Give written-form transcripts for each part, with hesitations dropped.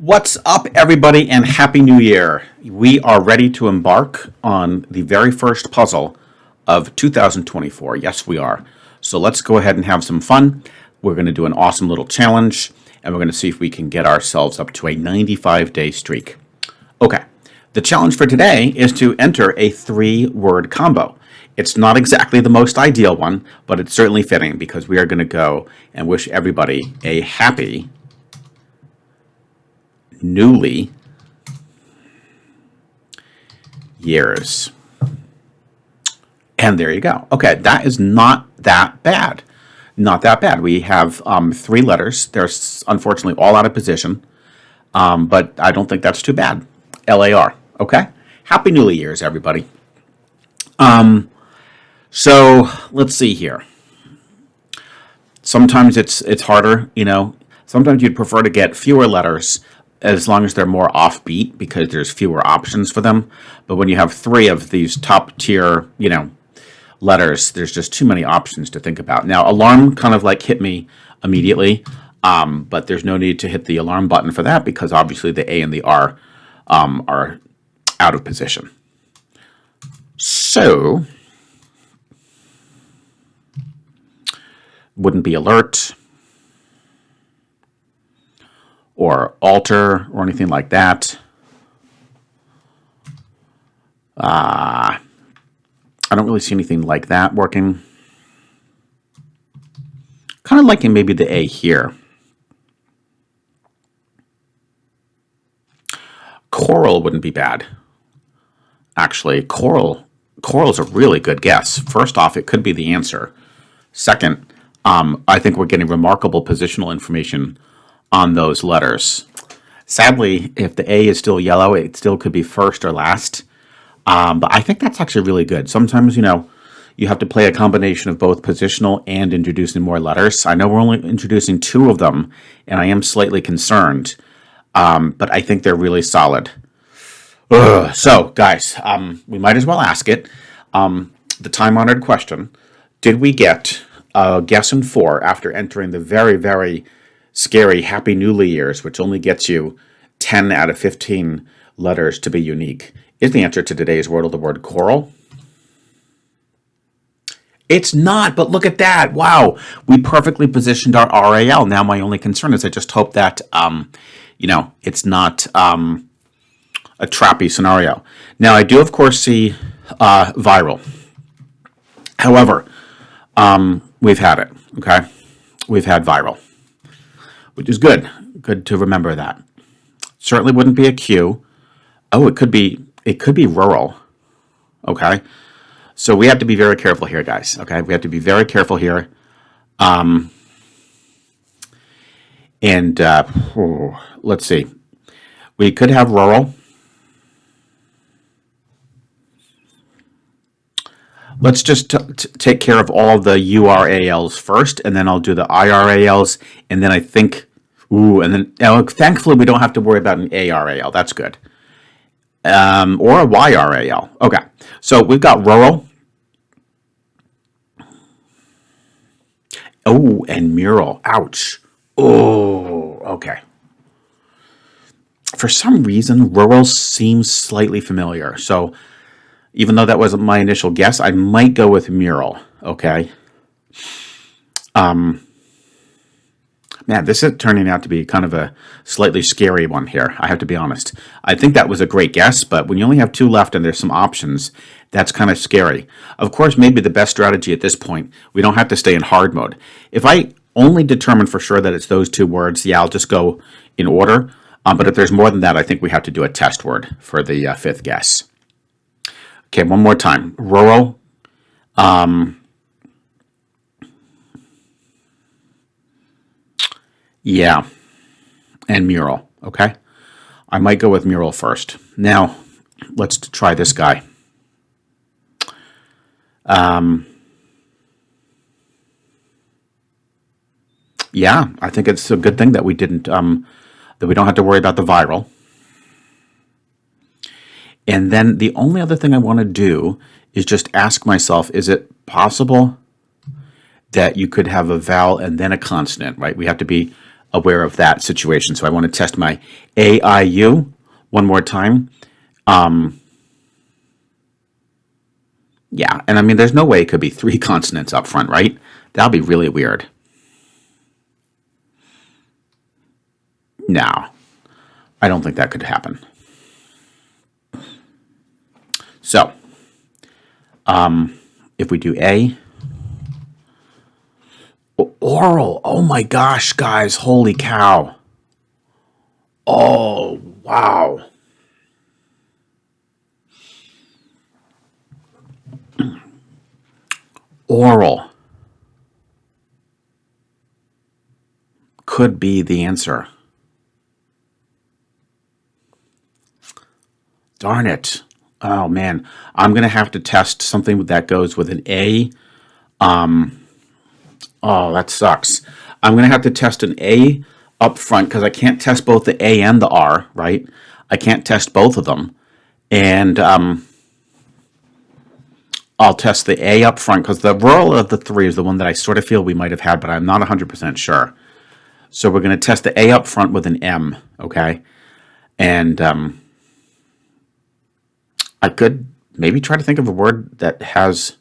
What's up, everybody, and Happy New Year! We are ready to embark on the very first puzzle of 2024. Yes, we are. So let's go ahead and have some fun. We're going to do an awesome little challenge, and we're going to see if we can get ourselves up to a 95-day streak. Okay, the challenge for today is to enter a 3-word combo. It's not exactly the most ideal one, but it's certainly fitting because we are going to go and wish everybody a happy newly years. And there you go. Okay, that is not that bad. Not that bad. We have 3 letters. They're unfortunately all out of position, but I don't think that's too bad. LAR. Okay? Happy New Year's, everybody. So let's see here. Sometimes it's harder, Sometimes you'd prefer to get fewer letters as long as they're more offbeat because there's fewer options for them. But when you have 3 of these top tier, letters, there's just too many options to think about. Now, alarm kind of like hit me immediately, but there's no need to hit the alarm button for that because obviously the A and the R are out of position. So, wouldn't be alert or alter or anything like that. I don't really see anything like that working. Kind of liking maybe the A here. Coral wouldn't be bad. Actually, coral's a really good guess. First off, it could be the answer. Second, I think we're getting remarkable positional information on those letters. Sadly, if the A is still yellow, it still could be first or last. But I think that's actually really good. Sometimes, you have to play a combination of both positional and introducing more letters. I know we're only introducing 2 of them, and I am slightly concerned. But I think they're really solid. So, guys, we might as well ask it. The time-honored question. Did we get a guess in 4 after entering the very, very scary Happy New Year's, which only gets you 10 out of 15 letters to be unique? Is the answer to today's Wordle the word coral? It's not, but look at that. Wow. We perfectly positioned our RAL. Now my only concern is I just hope that, it's not a trappy scenario. Now I do, of course, see viral. However, we've had it, okay? We've had viral, which is good. Good to remember that. Certainly wouldn't be a Q. Oh, it could be rural. Okay. So we have to be very careful here, guys. Okay. We have to be very careful here. Let's see. We could have rural. Let's just take care of all of the URALs first, and then I'll do the IRALs, and then I think, thankfully we don't have to worry about an ARAL. That's good. Or a YRAL. Okay, so we've got rural. Oh, and mural. Ouch. Oh, okay. For some reason, rural seems slightly familiar. So even though that wasn't my initial guess, I might go with mural. Okay. Man, this is turning out to be kind of a slightly scary one here, I have to be honest. I think that was a great guess, but when you only have 2 left and there's some options, that's kind of scary. Of course, maybe the best strategy at this point, we don't have to stay in hard mode. If I only determine for sure that it's those 2 words, yeah, I'll just go in order. But if there's more than that, I think we have to do a test word for the 5th guess. Okay, one more time. Rural. Yeah, and mural, okay? I might go with mural first. Now, let's try this guy. Yeah, I think it's a good thing that we didn't, that we don't have to worry about the viral. And then the only other thing I want to do is just ask myself, is it possible that you could have a vowel and then a consonant, right? We have to be aware of that situation. So I want to test my AIU one more time. Yeah, and I mean, there's no way it could be 3 consonants up front, right? That'll be really weird. No, I don't think that could happen. So, if we do A, oral. Oh my gosh, guys, holy cow. Oh, wow. Oral could be the answer. Darn it. Oh man, I'm going to have to test something that goes with an A. Oh, that sucks. I'm going to have to test an A up front because I can't test both the A and the R, right? I can't test both of them. And I'll test the A up front because the rural of the 3 is the one that I sort of feel we might have had, but I'm not 100% sure. So we're going to test the A up front with an M, okay? And I could maybe try to think of a word that has...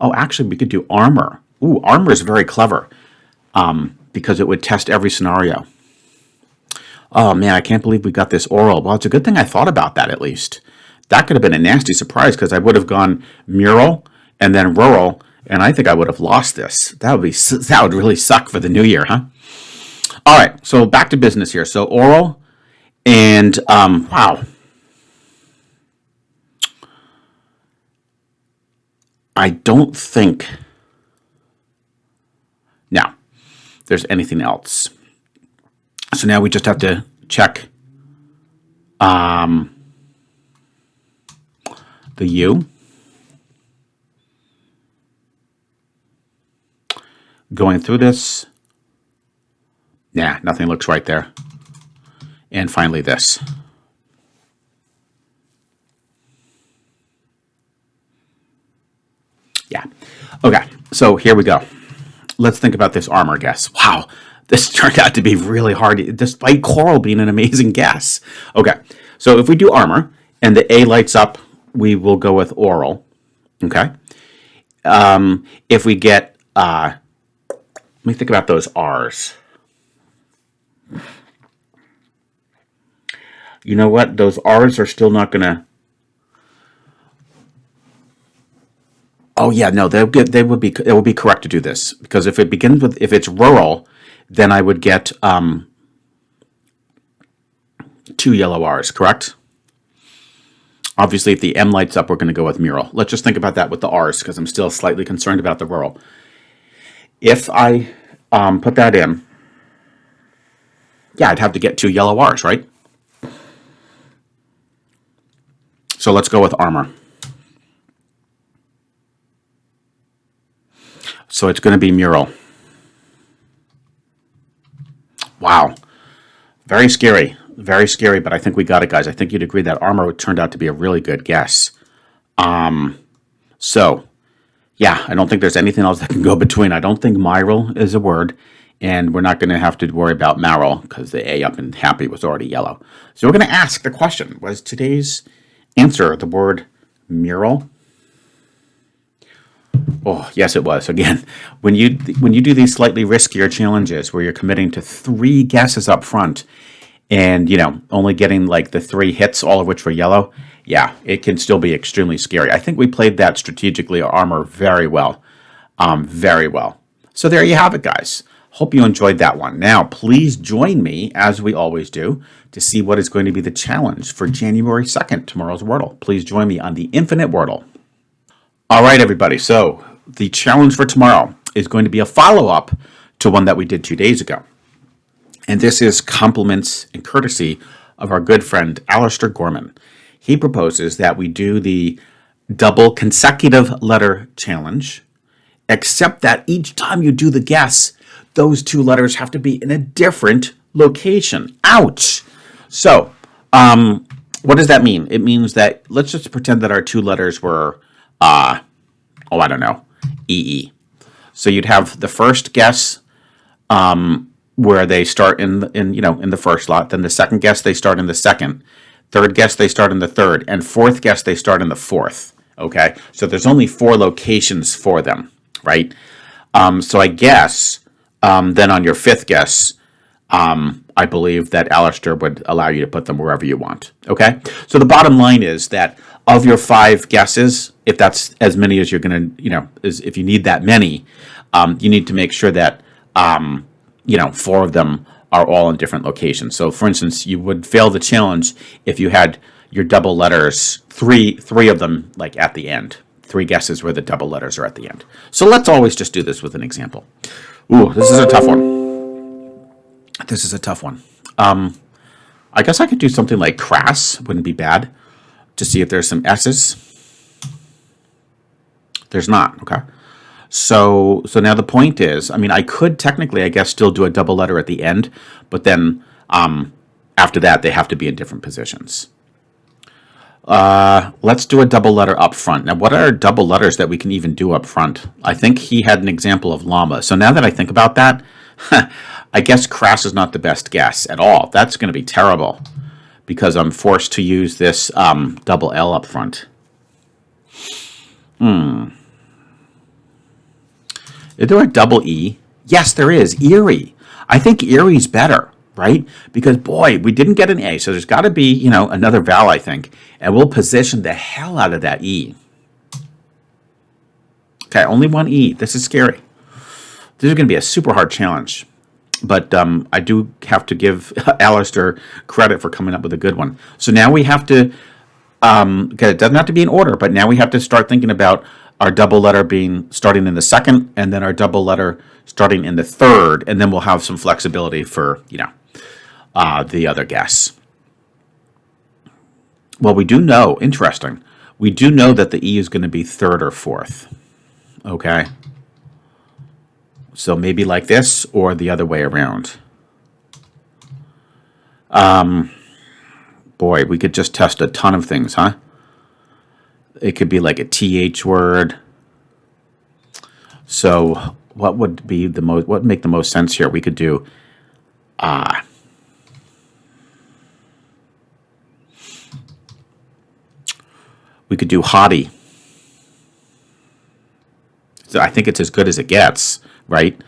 Oh, actually, we could do armor. Ooh, armor is very clever because it would test every scenario. Oh, man, I can't believe we got this oral. Well, it's a good thing I thought about that at least. That could have been a nasty surprise because I would have gone mural and then rural, and I think I would have lost this. That would really suck for the new year, huh? All right, so back to business here. So oral and, wow. I don't think now there's anything else. So now we just have to check the U. Going through this. Yeah, nothing looks right there. And finally this. Yeah. Okay, so here we go. Let's think about this armor guess. Wow, this turned out to be really hard, despite coral being an amazing guess. Okay, so if we do armor and the A lights up, we will go with oral. Okay. If we get, let me think about those R's. You know what? Those R's are still not going to... Oh yeah, no, it would be correct to do this because if it begins with, if it's rural, then I would get 2 yellow R's, correct? Obviously, if the M lights up, we're going to go with mural. Let's just think about that with the R's because I'm still slightly concerned about the rural. If I put that in, yeah, I'd have to get 2 yellow R's, right? So let's go with armor. So it's going to be mural. Wow. Very scary, but I think we got it, guys. I think you'd agree that armor turned out to be a really good guess. So, yeah, I don't think there's anything else that can go between. I don't think myral is a word, and we're not going to have to worry about marrow because the A up in happy was already yellow. So we're going to ask the question, was today's answer the word mural? Oh, yes, it was. Again, when you do these slightly riskier challenges where you're committing to 3 guesses up front and, only getting like the 3 hits, all of which were yellow, yeah, it can still be extremely scary. I think we played that strategically, armor, very well. Very well. So there you have it, guys. Hope you enjoyed that one. Now, please join me, as we always do, to see what is going to be the challenge for January 2nd, tomorrow's Wordle. Please join me on the Infinite Wordle. All right, everybody. So the challenge for tomorrow is going to be a follow-up to one that we did 2 days ago. And this is compliments and courtesy of our good friend, Alistair Gorman. He proposes that we do the double consecutive letter challenge, except that each time you do the guess, those 2 letters have to be in a different location. Ouch! So, what does that mean? It means that, let's just pretend that our 2 letters were, I don't know, EE. So you'd have the first guess where they start in the first slot. Then the second guess they start in the second. Third guess they start in the third, and fourth guess they start in the fourth. Okay, so there's only 4 locations for them, right? So I guess then on your fifth guess, I believe that Alistair would allow you to put them wherever you want. Okay, so the bottom line is that of your 5 guesses, if that's as many as you're gonna, if you need that many, you need to make sure that 4 of them are all in different locations. So, for instance, you would fail the challenge if you had your double letters, three of them like at the end. 3 guesses where the double letters are at the end. So let's always just do this with an example. Ooh, this is a tough one. This is a tough one. I guess I could do something like crass. Wouldn't be bad. To see if there's some S's. There's not. Okay. So now the point is, I mean, I could technically, I guess, still do a double letter at the end, but then after that, they have to be in different positions. Let's do a double letter up front. Now, what are double letters that we can even do up front? I think he had an example of llama. So now that I think about that, I guess crass is not the best guess at all. That's going to be terrible because I'm forced to use this double L up front. Is there a double E? Yes, there is. Eerie. I think Erie's better, right? Because, boy, we didn't get an A, so there's got to be, another vowel, I think. And we'll position the hell out of that E. Okay, only one E. This is scary. This is going to be a super hard challenge. But I do have to give Alistair credit for coming up with a good one. So now we have to, okay, it doesn't have to be in order, but now we have to start thinking about our double letter starting in the second, and then our double letter starting in the third, and then we'll have some flexibility for, the other guess. Well, we do know, interesting, we do know that the E is going to be third or fourth. Okay. So maybe like this or the other way around. Boy, we could just test a ton of things, huh? It could be like a TH word. So what would be what would make the most sense here? We could do haughty. So I think it's as good as it gets, right?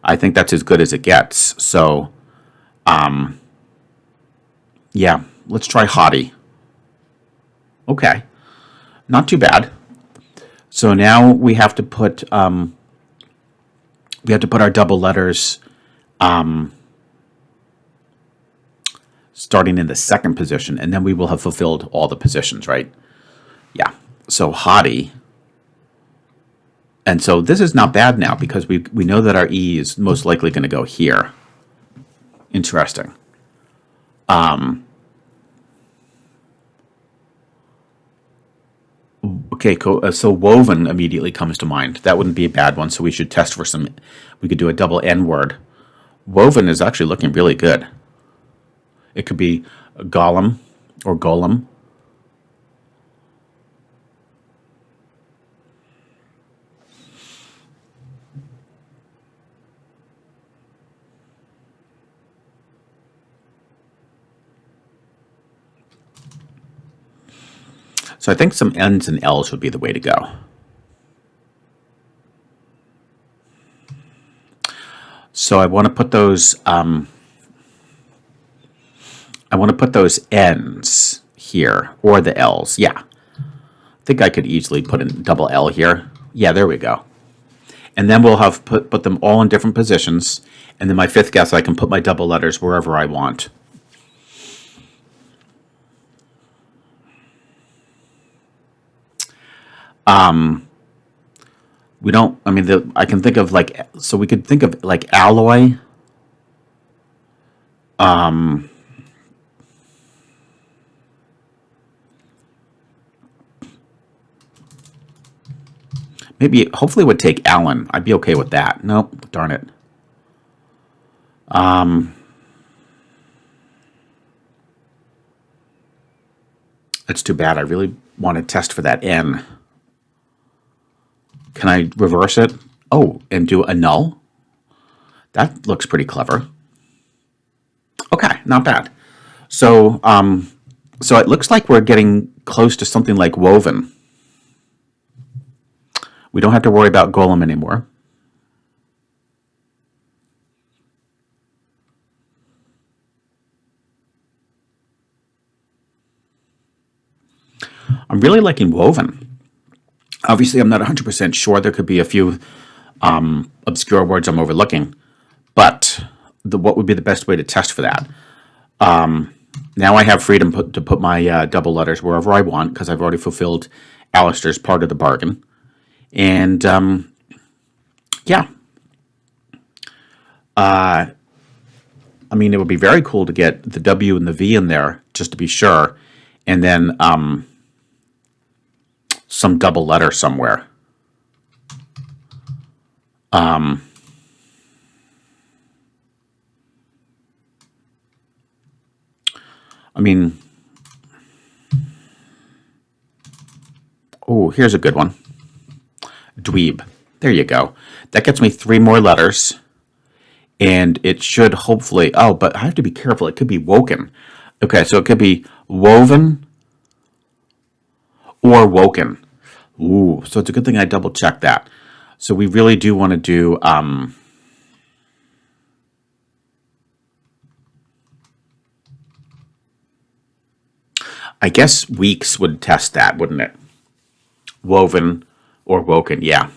I think that's as good as it gets. So yeah, let's try haughty. Okay. Not too bad. So now we have to put our double letters starting in the second position, and then we will have fulfilled all the positions, right? Yeah. So haughty. And so this is not bad now because we know that our E is most likely going to go here. Interesting. Okay, cool. So woven immediately comes to mind. That wouldn't be a bad one, so we should test for some. We could do a double N word. Woven is actually looking really good. It could be a golem or golem. So I think some N's and L's would be the way to go. So I want to put those. I want to put those N's here or the L's. Yeah, I think I could easily put a double L here. Yeah, there we go. And then we'll have put them all in different positions. And then my fifth guess, I can put my double letters wherever I want. We don't, I mean, I can think of so we could think of like alloy. Maybe, hopefully it would take Allen. I'd be okay with that. Nope, darn it. That's too bad. I really want to test for that N. Can I reverse it? Oh, and do a null? That looks pretty clever. not bad. So, so it looks like we're getting close to something like woven. We don't have to worry about golem anymore. I'm really liking woven. Obviously, I'm not 100% sure. There could be a few obscure words I'm overlooking, but what would be the best way to test for that? Now I have freedom to put my double letters wherever I want because I've already fulfilled Alistair's part of the bargain. And yeah, I mean, it would be very cool to get the W and the V in there just to be sure, and then some double letter somewhere. I mean, oh, here's a good one. Dweeb. There you go. That gets me 3 more letters. And it should hopefully... Oh, but I have to be careful. It could be woken. Okay, so it could be woven or woken. Ooh, so it's a good thing I double-checked that. So we really do want to do... I guess weeks would test that, wouldn't it? Woven or woken, yeah.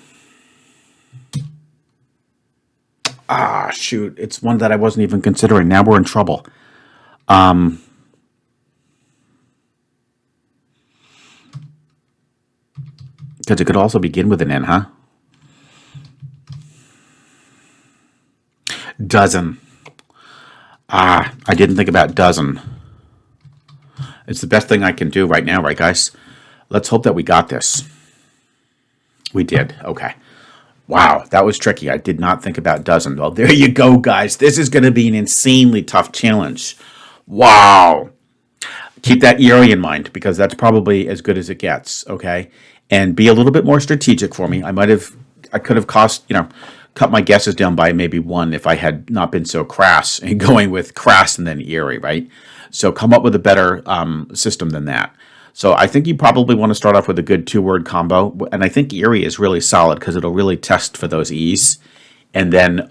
Ah, shoot. It's one that I wasn't even considering. Now we're in trouble. Because it could also begin with an N, huh? Dozen. Ah, I didn't think about dozen. It's the best thing I can do right now, right, guys? Let's hope that we got this. We did. Okay. Wow, that was tricky. I did not think about dozen. Well, there you go, guys. This is going to be an insanely tough challenge. Wow. Keep that Erie in mind because that's probably as good as it gets, okay? And be a little bit more strategic for me. I could have cut my guesses down by maybe 1 if I had not been so crass and going with crass and then Erie, right? So come up with a better system than that. So I think you probably want to start off with a good 2-word combo. And I think Erie is really solid because it'll really test for those E's. And then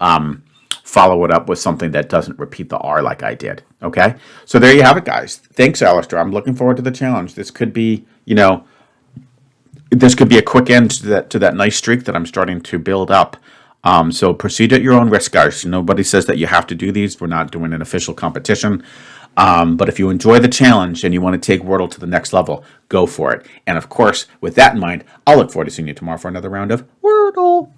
follow it up with something that doesn't repeat the R like I did. Okay? So there you have it, guys. Thanks, Alistair. I'm looking forward to the challenge. This could be, this could be a quick end to that nice streak that I'm starting to build up. So proceed at your own risk, guys. Nobody says that you have to do these. We're not doing an official competition. But if you enjoy the challenge and you want to take Wordle to the next level, go for it. And of course, with that in mind, I'll look forward to seeing you tomorrow for another round of Wordle.